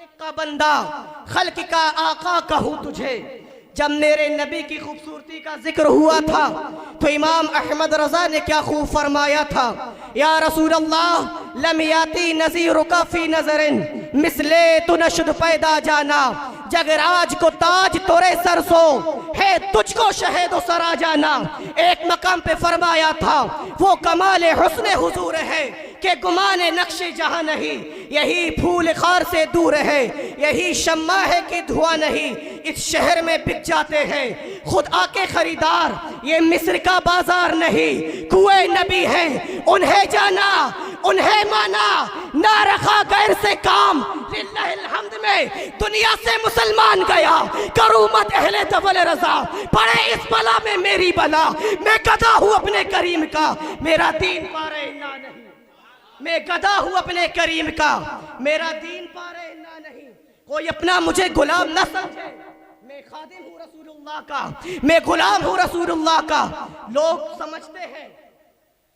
खालिक का बंदा, खल्क का आका कहूँ तुझे। जब मेरे नबी की खूबसूरती का जिक्र हुआ था तो इमाम अहमद रजा ने क्या खूब फरमाया था, या रसूल अल्लाह लम याती नज़ीरुका फी नज़रिन मिसले तु नशद पैदा जाना, जगराज को ताज तोरे सरसो है तुझको शहेदो सरा जाना। एक मकाम पे फरमाया था वो कमाले हुस्ने हुजूर है के गुमाने नक्शे जहां नहीं, यही फूल खार से दूर है, यही शम्मा है कि धुआं नहीं, इस शहर में बिक जाते हैं खुद आके खरीदार, ये मिस्र का बाजार नहीं, कुए नबी है उन्हें जाना उन्हें माना, ना रखा गैर से काम, लिल्लाहिल हम्द में दुनिया से मुसलमान गया, करूँ मत अहले दवल रजा, पड़े इस बला में मेरी बला, मैं गधा हूँ अपने करीम का, मेरा दीन पारे ना नहीं, मैं गधा हूँ अपने करीम का, मेरा दीन पारे ना नहीं, कोई अपना मुझे गुलाम न समझे, मैं खादिम हूँ रसूलुल्लाह का, मैं गुलाम हूँ रसूलुल्लाह का। लोग समझते हैं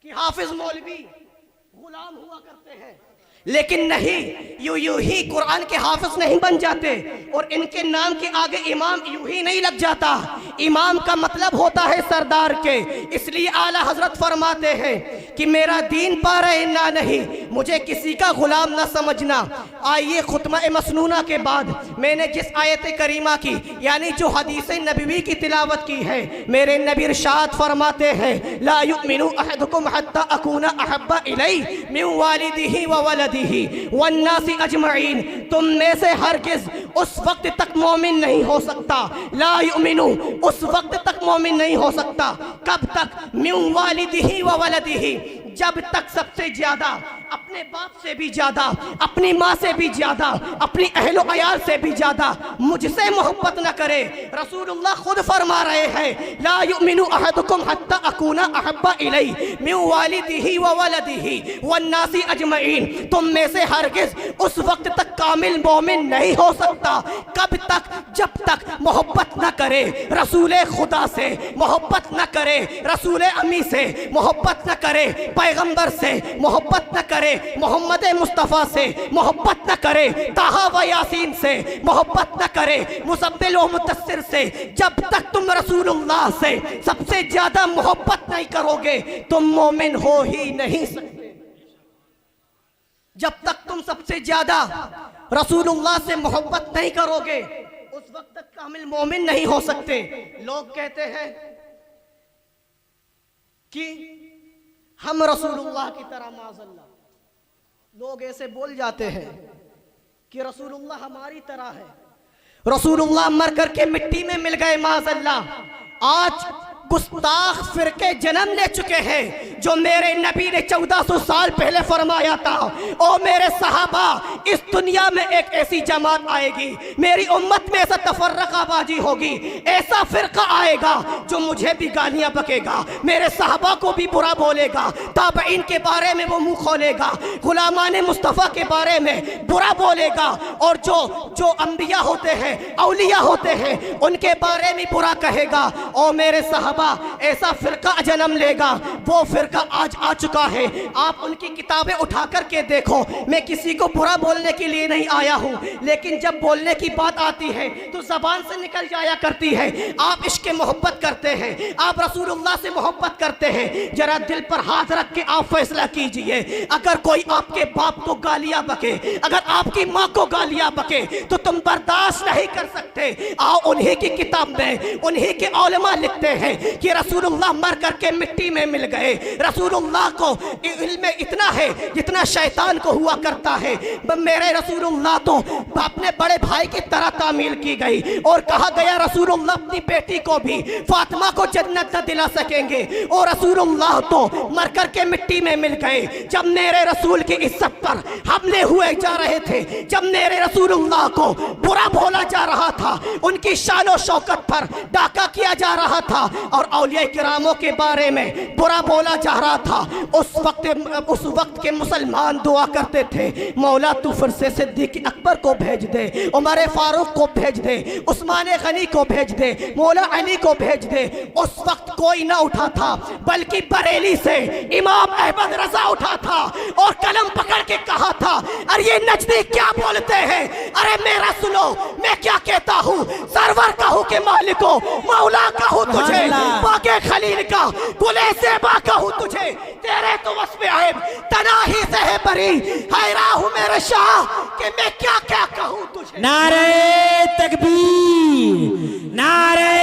कि हाफिज मौलवी गुलाम हुआ करते हैं, लेकिन नहीं, यूं ही कुरान के हाफिज नहीं बन जाते और इनके नाम के आगे इमाम यूं ही नहीं लग जाता। इमाम का मतलब होता है सरदार के, इसलिए आला हजरत फरमाते हैं कि मेरा दीन पारा ना नहीं, मुझे किसी का गुलाम ना समझना। आइए खुतमा मसनूना के बाद मैंने जिस आयत करीमा की यानी जो हदीस नबवी की तिलावत की है, मेरे नबी इरशाद फरमाते हैं ला युमिनु अहदुकुम हत्ता अकूना अहब्बा इलै मिन वालिदिही व वलदिही वन्नासी अजमईन, तुम में से हरगिज उस वक्त तक मोमिन नहीं हो सकता, ला युमिनु उस वक्त तक मोमिन नहीं हो सकता, कब तक, मिन वालिदिही व वलदिही, जब तक सबसे ज्यादा अपने बाप से भी ज्यादा, अपनी माँ से भी ज्यादा, अपनी अहलो अयाल से भी ज्यादा मुझसे मोहब्बत न करे। रसूलुल्लाह खुद फरमा रहे हैं ला युमिनु अहदुकुम हत्ता अकूना अहब्बा इलै मिन वालिदिही व वलदिही वन्नासी अजमईन, तुम में से हरगिज उस वक्त तक कामिल मोमिन नहीं हो सकता, कब तक, जब तक मोहब्बत न करे रसूल खुदा से, मोहब्बत न करे रसूल अमी से, मोहब्बत न करे पैगंबर से, मोहब्बत न करे मोहम्मद मुस्तफ़ा से, मोहब्बत न करे ताहा व यासीन से, मोहब्बत न करे मुसब्बिल व मुदस्सिर से, जब तक तुम रसूलुल्लाह से सबसे ज्यादा मोहब्बत नहीं करोगे तुम मोमिन हो ही नहीं सकते। जब तक तुम सबसे ज्यादा रसूलुल्लाह से मोहब्बत नहीं करोगे उस वक्त तक कामिल मोमिन नहीं हो सकते। लोग कहते हैं कि हम रसूलुल्लाह की तरह, माज़अल्लाह, लोग ऐसे बोल जाते हैं कि रसूलुल्लाह हमारी तरह है, रसूलुल्लाह मर करके मिट्टी में मिल गए, माज़अल्लाह। आज गुस्ताख फिरके जन्म ले चुके हैं जो मेरे नबी ने 1400 साल पहले फरमाया था, ओ मेरे सहाबा, इस दुनिया में एक ऐसी जमात आएगी, मेरी उम्मत में ऐसा तफर्रकाबाजी होगी, ऐसा फिरका आएगा जो मुझे भी गालियां बकेगा, मेरे सहाबा को भी बुरा बोलेगा, ताबईन के बारे में वो मुंह खोलेगा, गुलामान मुस्तफ़ा के बारे में बुरा बोलेगा, और जो अंबिया होते हैं, औलिया होते हैं, उनके बारे में बुरा कहेगा। ओ मेरे सहाबा, ऐसा फिरका जन्म लेगा, वो फिरका आज आ चुका है। आप उनकी किताबें उठा करके देखो, मैं किसी को बुरा बोलने के लिए नहीं आया हूँ, लेकिन जब बोलने की बात आती है तो जबान से निकल जाया करती है। आप इश्क मोहब्बत करते हैं, आप रसूलुल्लाह से मोहब्बत करते हैं, जरा दिल पर हाथ रख के आप फैसला कीजिए। अगर कोई आपके बाप को गालियां बके, अगर आपकी माँ को गालियां बके तो तुम बर्दाश्त नहीं कर सकते। आओ उन्हीं की किताब में उन्हीं के औलमा लिखते हैं कि रसूलुल्लाह मर करके मिट्टी में मिल गए। रसूलुल्लाह को इल्म इतना है जितना शैतान को हुआ करता है। मेरे रसूलुल्लाह तो अपने बड़े भाई की तरह तामील की गई और कहा गया रसूलुल्लाह अपनी बेटी को भी, फातिमा को जन्नत न दिला सकेंगे, और रसूलुल्लाह तो मर करके मिट्टी में मिल गए। जब मेरे रसूल की इज्जत पर हमले हुए जा रहे थे, जब मेरे रसूलुल्लाह को बुरा बोला जा रहा था, उनकी शान और शौकत पर डाका किया जा रहा था और औलिया किरामों के बारे में बुरा बोला जा रहा था, उस वक्त के मुसलमान दुआ करते थे मौला तू फिर से सिद्दीक अकबर को भेज दे, उमर फारूक को भेज दे, उस्मान गनी को भेज दे, मौला अली को भेज दे। उस वक्त कोई ना उठा था, बल्कि बरेली से इमाम अहमद रजा उठा था और कलम पकड़ के कहा था, अरे ये नजदीक क्या बोलते हैं, अरे मेरा सुनो, मैं क्या कहता हूँ, सरवर कहूँ के मालिको, मौला कहूँ तुझे, बाके खलील का गुले सेबा कहूँ तुझे, तेरे तो वस्फ़े ऐब तनाही से है बरी, हैरान हूँ मेरे शाह कि मैं क्या क्या कहूँ तुझे। नारे तकबीर, नारे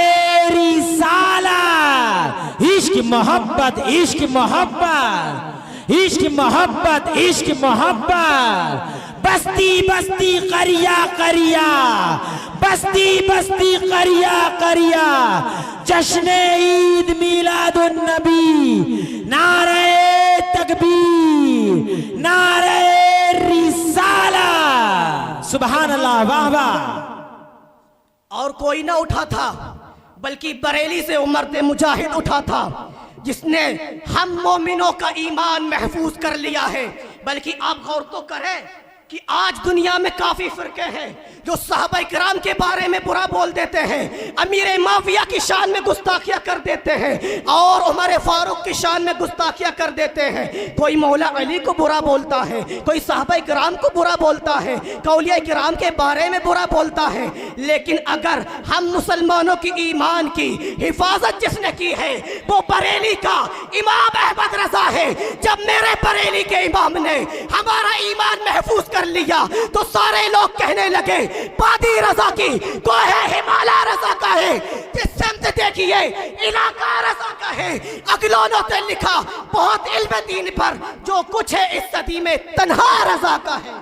रिसालत, इश्क मोहब्बत, इश्क मोहब्बत, इश्क मोहब्बत, इश्क मोहब्बत, बस्ती बस्ती करिया करिया, बस्ती बस्ती करिया करिया, जश्न ईद मिलादुन नबी, नारे तकबीर, नारे रिसाला, सुभान अल्लाह, वाह वाह। और कोई ना उठा था बल्कि बरेली से उमर मुजाहिद उठा था, जिसने हम मोमिनों का ईमान महफूज कर लिया है। बल्कि आप गौर तो करें कि आज दुनिया में काफी फिरके हैं जो सहाबा किराम के बारे में बुरा बोल देते हैं, अमीर माविया की शान में गुस्ताखियां कर देते हैं और उमर फारूक की शान में गुस्ताखियां कर देते हैं। कोई मौला अली को बुरा बोलता है, कोई सहाबा किराम को बुरा बोलता है, कौलिया किराम के बारे में बुरा बोलता है। लेकिन अगर हम मुसलमानों की ईमान की हिफाजत जिसने की है वो बरेली का इमाम अहमद रजा है। जब मेरे बरेली के इमाम ने हमारा ईमान महफूज कर लिया तो सारे लोग कहने लगे बादी रजा की गोहे हिमालय रजा का है, जिस समत देखिए इलाका रजा का है। अगलों ने लिखा बहुत इल्म दीन पर जो कुछ है इस सदी में तन्हा रजा का है,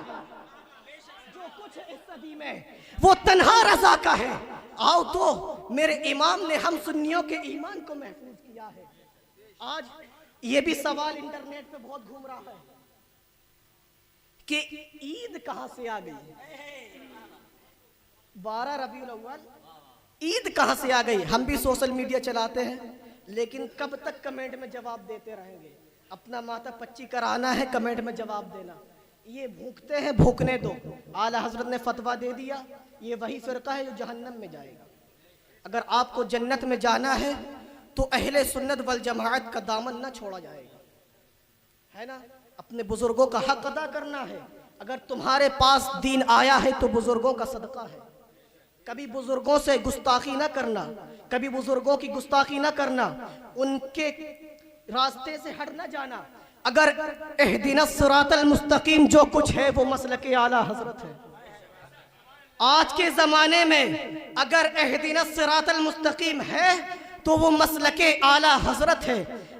जो कुछ है इस सदी में वो तन्हा रजा का है। आओ तो मेरे इमाम ने हम सुन्नियों के ईमान को महफूज किया है। आज ये भी सवाल इंटरनेट पे बहुत घूम रहा है कि ईद कहां से आ गई, 12 रबीउल अव्वल ईद कहां से आ गई। हम भी सोशल मीडिया चलाते हैं, लेकिन कब तक कमेंट में जवाब देते रहेंगे। अपना माथा पच्ची कराना है, कमेंट में जवाब देना। ये भूखते हैं, भूखने दो। आला हजरत ने फतवा दे दिया, ये वही फिरका है जो जहन्नम में जाएगा। अगर आपको जन्नत में जाना है तो अहले सुन्नत वल जमाअत का दामन ना छोड़ा जाएगा, है ना। अपने बुजुर्गों का हक अदा करना है। अगर तुम्हारे पास दीन आया है तो बुजुर्गों का सदका है। कभी बुजुर्गों से गुस्ताखी ना करना, कभी बुजुर्गों की गुस्ताखी ना करना, उनके रास्ते से हट ना जाना। अगर इहदिनस सिरातल मुस्तकीम जो कुछ है वो मसलके आला हजरत है। आज के ज़माने में अगर इहदिनस सिरातल मुस्तकीम है तो वो मसलके आला हजरत है।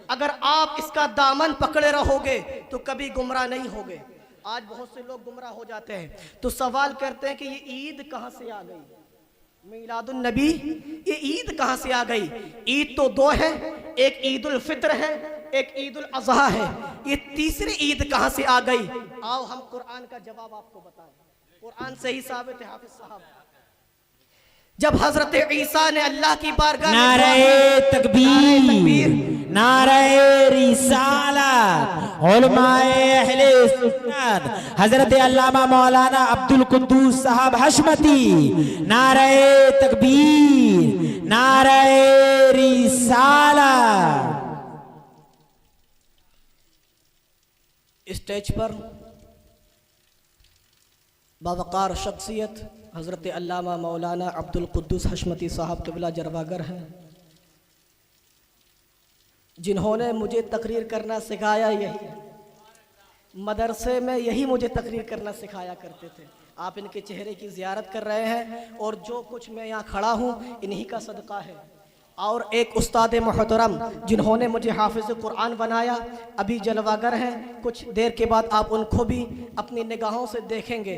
अगर आप इसका दामन पकड़े रहोगे तो कभी गुमराह नहीं होगे। आज बहुत से लोग गुमराह हो जाते हैं तो सवाल करते हैं कि ये ईद कहाँ से आ गई, मिलादुन नबी, ये ईद कहाँ से आ गई। ईद तो दो है, एक ईद उल फित्र है, एक ईद उल अज़हा है। ये तीसरी ईद कहाँ से आ गई। आओ हम कुरान का जवाब आपको बताएं। कुरान से ही साबित है हाफिज साहब। जब हजरत ईसा ने अल्लाह की बारगाह में नारे तकबीर, नारे रिसालत, उलमाए अहले सुन्नत हजरत अल्लामा मौलाना अब्दुल कुद्दूस साहब हशमती, नारे तकबीर, नारे रिसालत। स्टेज पर बावकार शख्सियत हज़रत अल्लामा मौलाना अब्दुल कुद्दूस हशमती साहब क़िबला जरवागर हैं, जिन्होंने मुझे तकरीर करना सिखाया। यही मदरसे में यही मुझे तकरीर करना सिखाया करते थे। आप इनके चेहरे की ज़ियारत कर रहे हैं और जो कुछ मैं यहाँ खड़ा हूँ इन्हीं का सदका है। और एक उस्ताद मोहतरम जिन्होंने मुझे हाफिज़ कुरान बनाया, अभी जलवागर हैं। कुछ देर के बाद आप उनको भी अपनी निगाहों से देखेंगे।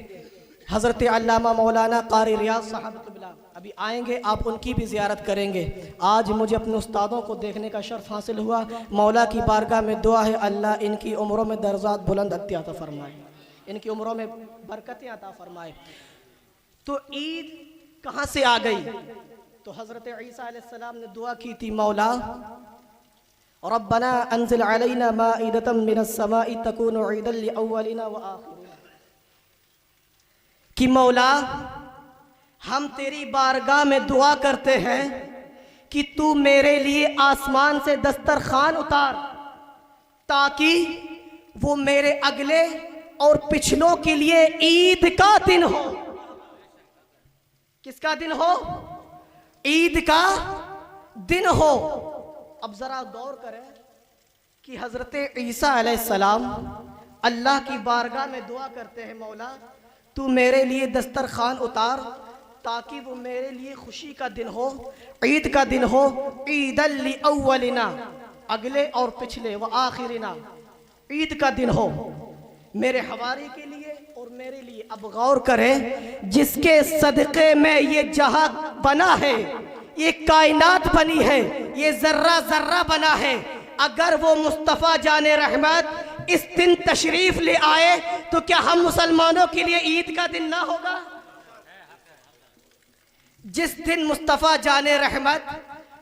हज़रत अल्लामा मौलाना कारी रियाज साहब क़िबला अभी आएंगे, आप उनकी भी ज़ियारत करेंगे। आज मुझे अपने उस्तादों को देखने का शर्फ हासिल हुआ। मौला की बारगाह में दुआ है अल्लाह इनकी उम्रों में दर्जात बुलंद अता फरमाए, इनकी उम्रों में बरकतें अता फरमाए। तो ईद कहाँ से आ गई। तो हज़रत ईसा अलैहिस्सलाम ने दुआ की थी, मौला रब्बना अंज़िल अलैना माइदतम मिनस समाई तकूनु ईदन लिअव्वलिना व आखिरिना, कि मौला हम तेरी बारगाह में दुआ करते हैं कि तू मेरे लिए आसमान से दस्तरखान उतार, ताकि वो मेरे अगले और पिछलों के लिए ईद का दिन हो। किसका दिन हो? ईद का दिन हो। अब जरा गौर करें कि हजरत ईसा अलैहिस्सलाम अल्लाह की बारगाह में दुआ करते हैं, मौला तू मेरे लिए दस्तरखान उतार ताकि वो मेरे लिए खुशी का दिन हो, ईद का दिन हो। ईदल लि अव्वलिना, अगले और पिछले, व आखिरिना, ईद का दिन हो मेरे हवारी के लिए और मेरे लिए। अब गौर करें, जिसके सदक़े में ये जहां बना है, ये कायनात बनी है, ये जर्रा जर्रा बना है, अगर वो मुस्तफ़ा जाने रहमत इस दिन तशरीफ ले आए तो क्या हम मुसलमानों के लिए ईद का दिन ना होगा? जिस दिन मुस्तफ़ा जाने रहमत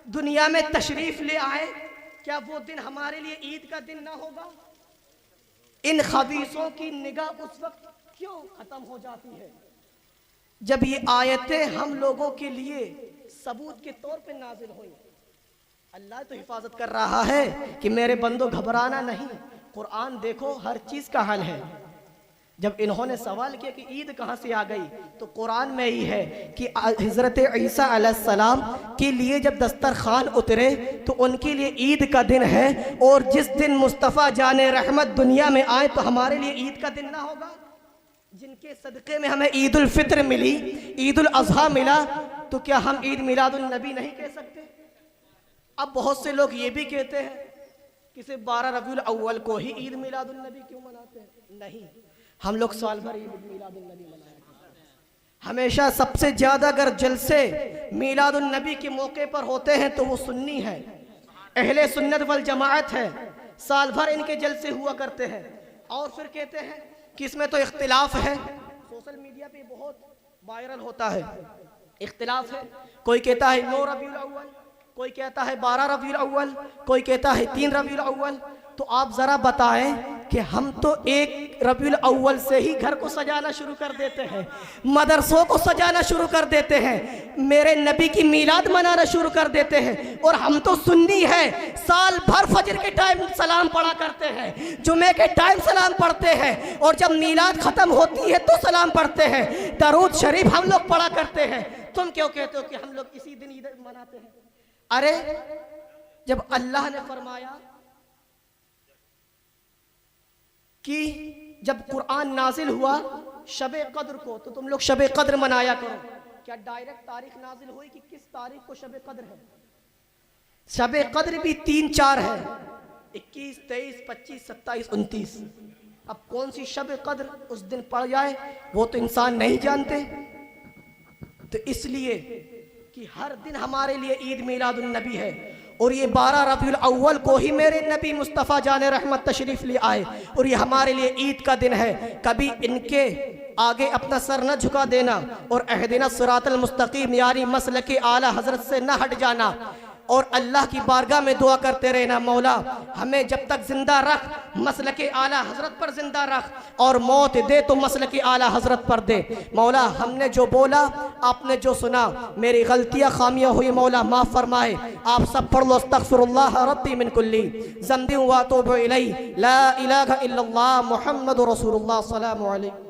दुनिया में तशरीफ ले आए, क्या वो दिन हमारे लिए ईद का दिन ना होगा? इन खबीसों की निगाह उस वक्त क्यों खत्म हो जाती है जब ये आयतें हम लोगों के लिए सबूत के तौर पे नाजिल हुई। अल्लाह तो हिफाजत कर रहा है कि मेरे बंदो घबराना नहीं, कुरान देखो हर चीज का हल है। जब इन्होंने सवाल किया कि ईद कहाँ से आ गई, तो कुरान में ही है कि हज़रत ईसा अलैहिस्सलाम के लिए जब दस्तरखान उतरे तो उनके लिए ईद का दिन है, और जिस दिन मुस्तफ़ा जाने रहमत दुनिया में आए तो हमारे लिए ईद का दिन ना होगा? जिनके सदक़े में हमें ईद उल फित्र मिली, ईद उल अज़हा मिला, तो क्या हम ईद मिलादुन नबी नहीं कह सकते? अब बहुत से लोग ये भी कहते हैं कि सिर्फ 12 रबीउल अव्वल को ही ईद मिलादुन नबी क्यों मनाते हैं? नहीं, हम लोग साल भर ईद मिलादुन नबी मनाया करते हैं। हमेशा सबसे ज्यादा अगर जलसे मिलादुन नबी के मौके पर होते हैं तो वो सुन्नी है, अहले सुन्नत वल जमाअत है, साल भर इनके जलसे हुआ करते हैं। और फिर कहते हैं कि इसमें तो इख्तिलाफ है, सोशल मीडिया पे बहुत वायरल होता है, इख्तिलाफ है। कोई कहता है 9 रबीउल अव्वल, कोई कहता है 12 रबीउल अव्वल, कोई कहता है 3 रबीउल अव्वल। तो आप जरा बताएं कि हम तो 1 रबीउल अव्वल से ही घर को सजाना शुरू कर देते हैं, मदरसों को सजाना शुरू कर देते हैं, मेरे नबी की मीलाद मनाना शुरू कर देते हैं। और हम तो सुन्नी है, साल भर फजर के टाइम सलाम पढ़ा करते हैं, जुमे के टाइम सलाम पढ़ते हैं, और जब मीलाद खत्म होती है तो सलाम पढ़ते हैं, दरूद शरीफ हम लोग पढ़ा करते हैं। तुम क्यों कहते हो कि हम लोग इसी दिन ईद मनाते हैं? अरे जब अल्लाह ने फरमाया कि जब कुरान नाजिल हुआ शबे कद्र को, तो तुम लोग शबे कद्र मनाया करो, क्या डायरेक्ट तारीख नाजिल हुई कि किस तारीख को शबे कद्र है? शबे कद्र भी 3-4 है, 21, 23, 25, 27, 29। अब कौन सी शबे कद्र उस दिन पड़ जाए वो तो इंसान नहीं जानते। तो इसलिए कि हर दिन हमारे लिए ईद मिलादुन नबी है, और ये 12 रबीउल अव्वल को ही मेरे नबी मुस्तफ़ा जाने रहमत तशरीफ़ ले आए, और ये हमारे लिए ईद का दिन है। कभी इनके आगे अपना सर न झुका देना और अहदिना सिरातल मुस्तकीम यानी मसलके आला हजरत से न हट जाना, और अल्लाह की बारगाह में दुआ करते रहना, मौला हमें जब तक जिंदा रख मसलके आला हजरत पर जिंदा रख, और मौत दे तो मसलके आला हजरत पर दे। मौला हमने जो बोला, आपने जो सुना, मेरी गलतियाँ खामियाँ हुई, मौला माफ़ फरमाए। आप सब पढ़ लो अस्तगफिरुल्लाह रब्बी मिन कुल्ली ज़ंबि व अतूबु इलैहि, ला इलाहा इल्लल्लाह मुहम्मदुर रसूलुल्लाह, अस्सलामु अलैकुम।